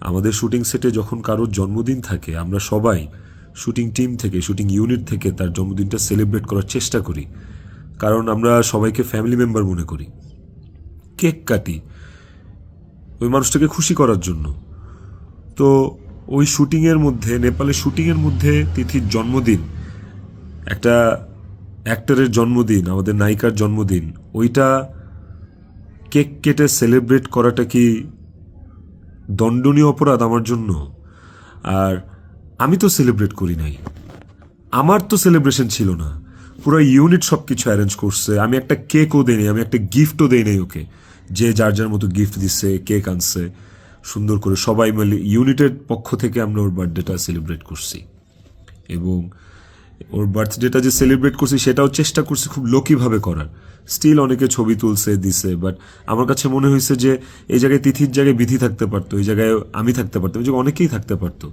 আমাদের শুটিং সেটে যখন কারোর জন্মদিন থাকে আমরা সবাই শুটিং টিম থেকে শুটিং ইউনিট থেকে তার জন্মদিনটা সেলিব্রেট করার চেষ্টা করি, কারণ আমরা সবাইকে ফ্যামিলি মেম্বার মনে করি। কেক কাটি ওই মানুষটাকে খুশি করার জন্য। তো ওই শুটিংয়ের মধ্যে, নেপালের শুটিংয়ের মধ্যে তিথির জন্মদিন, একটা অ্যাক্টরের জন্মদিন, আমাদের নায়িকার জন্মদিন, ওইটা কেক কেটে সেলিব্রেট করাটা কি দণ্ডনীয় অপরাধ আমার জন্য? আর আমি তো সেলিব্রেট করি নাই, আমার তো সেলিব্রেশন ছিল না, পুরো ইউনিট সব কিছু অ্যারেঞ্জ করছে। আমি একটা কেকও দেই নাই, আমি একটা গিফটও দেই নাই ওকে। যে যার যার মতো গিফট দিচ্ছে, কেক আনছে, সুন্দর করে সবাই মিলে ইউনিটের পক্ষ থেকে আমরা ওর বার্থডেটা সেলিব্রেট করছি। এবং ওর বার্থডেটা যে সেলিব্রেট করছি সেটাও চেষ্টা করছি খুব লোকিভাবে করার। স্টিল অনেকে ছবি তুলছে, দিছে, বাট আমার কাছে মনে হয়েছে যে এই জায়গায় তিথির জায়গায় বিধি থাকতে পারতো, এই জায়গায় আমি থাকতে পারতাম, এই জায়গায় অনেকেই থাকতে পারতো।